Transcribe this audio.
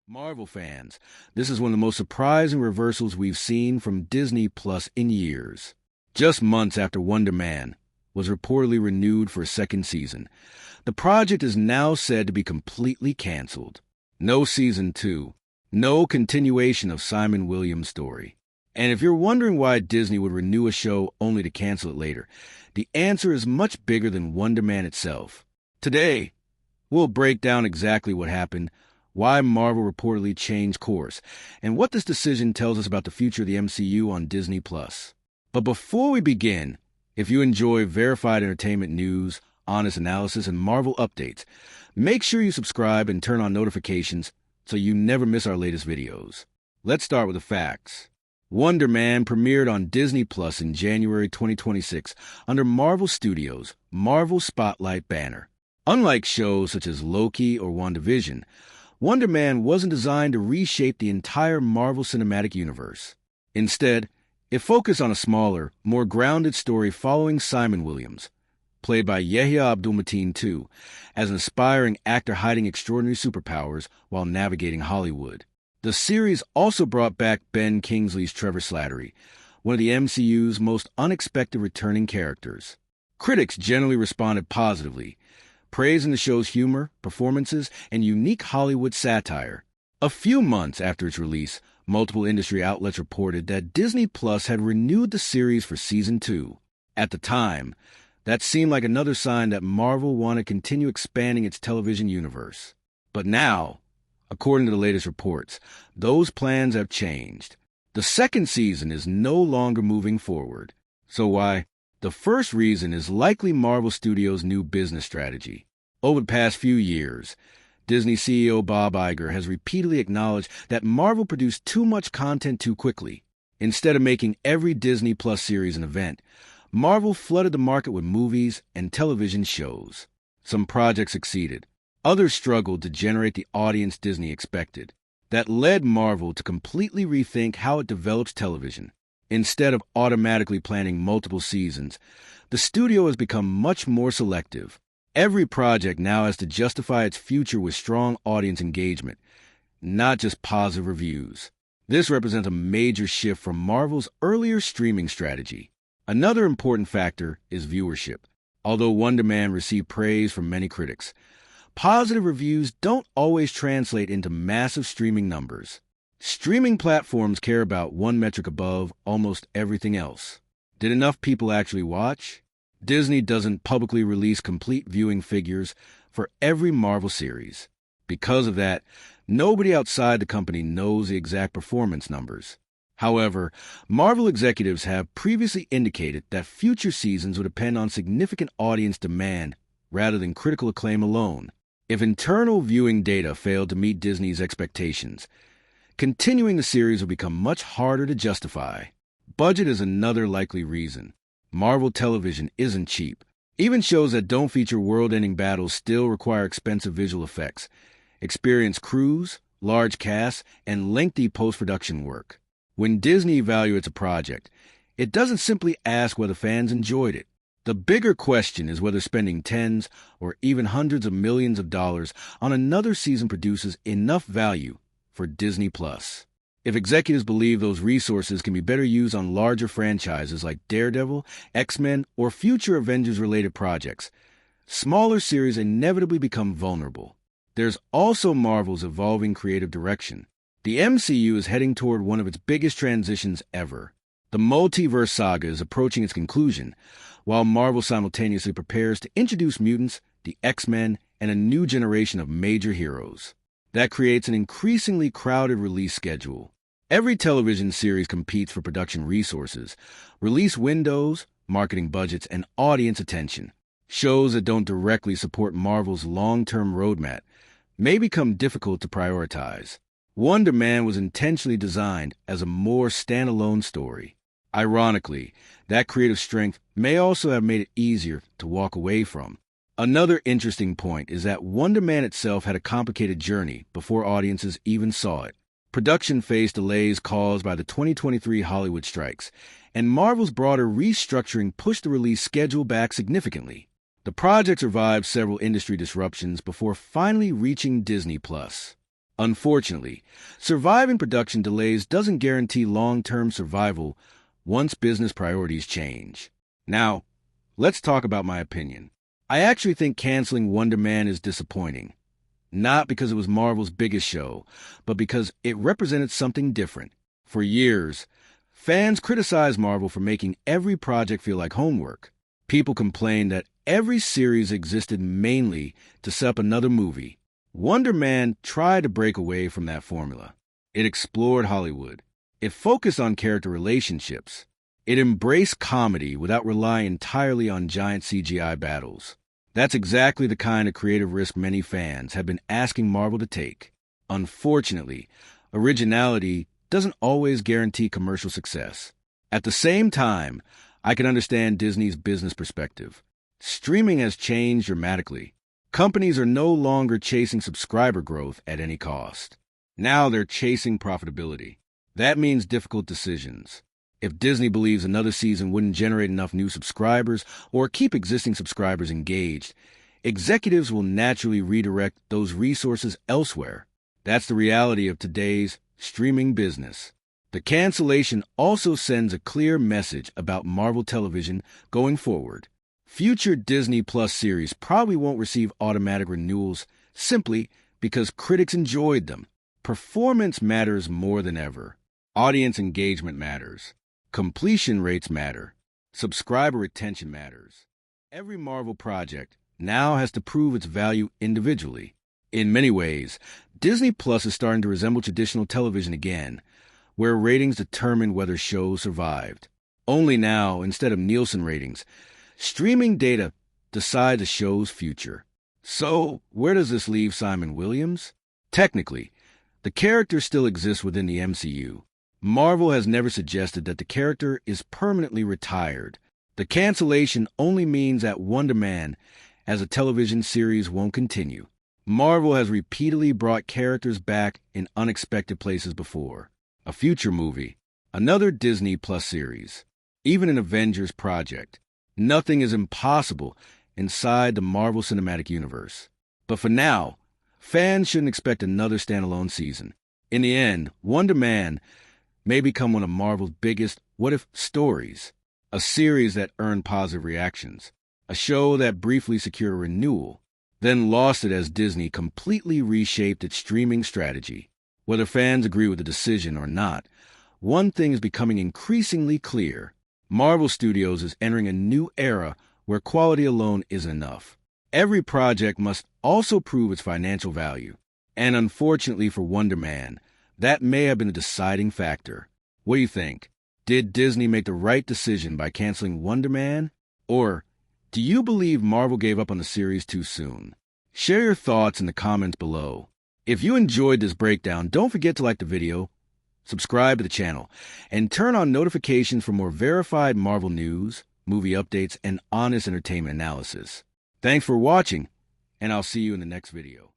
Marvel fans, this is one of the most surprising reversals we've seen from Disney Plus in years. Just months after Wonder Man was reportedly renewed for a second season, the project is now said to be completely canceled. No season 2, no continuation of Simon Williams' story. And if you're wondering why Disney would renew a show only to cancel it later, the answer is much bigger than Wonder Man itself. Today, we'll break down exactly what happened, why Marvel reportedly changed course, and what this decision tells us about the future of the MCU on Disney+. But before we begin, if you enjoy verified entertainment news, honest analysis, and Marvel updates, make sure you subscribe and turn on notifications so you never miss our latest videos. Let's start with the facts. Wonder Man premiered on Disney Plus in January 2026 under Marvel Studios' Marvel Spotlight banner. Unlike shows such as Loki or WandaVision, Wonder Man wasn't designed to reshape the entire Marvel Cinematic Universe. Instead, it focused on a smaller, more grounded story following Simon Williams, played by Yahya Abdul-Mateen II, as an aspiring actor hiding extraordinary superpowers while navigating Hollywood. The series also brought back Ben Kingsley's Trevor Slattery, one of the MCU's most unexpected returning characters. Critics generally responded positively, praising the show's humor, performances, and unique Hollywood satire. A few months after its release, multiple industry outlets reported that Disney Plus had renewed the series for Season 2. At the time, that seemed like another sign that Marvel wanted to continue expanding its television universe. But now, according to the latest reports, those plans have changed. The second season is no longer moving forward. So why? The first reason is likely Marvel Studios' new business strategy. Over the past few years, Disney CEO Bob Iger has repeatedly acknowledged that Marvel produced too much content too quickly. Instead of making every Disney Plus series an event, Marvel flooded the market with movies and television shows. Some projects succeeded. Others struggled to generate the audience Disney expected. That led Marvel to completely rethink how it develops television. Instead of automatically planning multiple seasons, the studio has become much more selective. Every project now has to justify its future with strong audience engagement, not just positive reviews. This represents a major shift from Marvel's earlier streaming strategy. Another important factor is viewership. Although Wonder Man received praise from many critics, positive reviews don't always translate into massive streaming numbers. Streaming platforms care about one metric above almost everything else. Did enough people actually watch? Disney doesn't publicly release complete viewing figures for every Marvel series. Because of that, nobody outside the company knows the exact performance numbers. However, Marvel executives have previously indicated that future seasons would depend on significant audience demand rather than critical acclaim alone. If internal viewing data failed to meet Disney's expectations, continuing the series will become much harder to justify. Budget is another likely reason. Marvel television isn't cheap. Even shows that don't feature world-ending battles still require expensive visual effects, experienced crews, large casts, and lengthy post-production work. When Disney evaluates a project, it doesn't simply ask whether fans enjoyed it. The bigger question is whether spending tens or even hundreds of millions of dollars on another season produces enough value for Disney+. If executives believe those resources can be better used on larger franchises like Daredevil, X-Men, or future Avengers-related projects, smaller series inevitably become vulnerable. There's also Marvel's evolving creative direction. The MCU is heading toward one of its biggest transitions ever. The multiverse saga is approaching its conclusion, while Marvel simultaneously prepares to introduce mutants, the X-Men, and a new generation of major heroes. That creates an increasingly crowded release schedule. Every television series competes for production resources, release windows, marketing budgets, and audience attention. Shows that don't directly support Marvel's long-term roadmap may become difficult to prioritize. Wonder Man was intentionally designed as a more standalone story. Ironically, that creative strength may also have made it easier to walk away from. Another interesting point is that Wonder Man itself had a complicated journey before audiences even saw it. Production faced delays caused by the 2023 Hollywood strikes, and Marvel's broader restructuring pushed the release schedule back significantly. The project survived several industry disruptions before finally reaching Disney+. Unfortunately, surviving production delays doesn't guarantee long-term survival once business priorities change. Now, let's talk about my opinion. I actually think canceling Wonder Man is disappointing. Not because it was Marvel's biggest show, but because it represented something different. For years, fans criticized Marvel for making every project feel like homework. People complained that every series existed mainly to set up another movie. Wonder Man tried to break away from that formula. It explored Hollywood. It focused on character relationships. It embraced comedy without relying entirely on giant CGI battles. That's exactly the kind of creative risk many fans have been asking Marvel to take. Unfortunately, originality doesn't always guarantee commercial success. At the same time, I can understand Disney's business perspective. Streaming has changed dramatically. Companies are no longer chasing subscriber growth at any cost. Now they're chasing profitability. That means difficult decisions. If Disney believes another season wouldn't generate enough new subscribers or keep existing subscribers engaged, executives will naturally redirect those resources elsewhere. That's the reality of today's streaming business. The cancellation also sends a clear message about Marvel Television going forward. Future Disney Plus series probably won't receive automatic renewals simply because critics enjoyed them. Performance matters more than ever. Audience engagement matters. Completion rates matter. Subscriber retention matters. Every Marvel project now has to prove its value individually. In many ways, Disney Plus is starting to resemble traditional television again, where ratings determine whether shows survived. Only now, instead of Nielsen ratings, streaming data decides a show's future. So, where does this leave Simon Williams? Technically, the character still exists within the MCU. Marvel has never suggested that the character is permanently retired. The cancellation only means that Wonder Man as a television series won't continue. Marvel has repeatedly brought characters back in unexpected places before. A future movie, another Disney Plus series, even an Avengers project. Nothing is impossible inside the Marvel Cinematic Universe. But for now, fans shouldn't expect another standalone season. In the end, Wonder Man may become one of Marvel's biggest what-if stories, a series that earned positive reactions, a show that briefly secured a renewal, then lost it as Disney completely reshaped its streaming strategy. Whether fans agree with the decision or not, one thing is becoming increasingly clear. Marvel Studios is entering a new era where quality alone isn't enough. Every project must also prove its financial value. And unfortunately for Wonder Man, that may have been a deciding factor. What do you think? Did Disney make the right decision by canceling Wonder Man? Or do you believe Marvel gave up on the series too soon? Share your thoughts in the comments below. If you enjoyed this breakdown, don't forget to like the video, subscribe to the channel, and turn on notifications for more verified Marvel news, movie updates, and honest entertainment analysis. Thanks for watching, and I'll see you in the next video.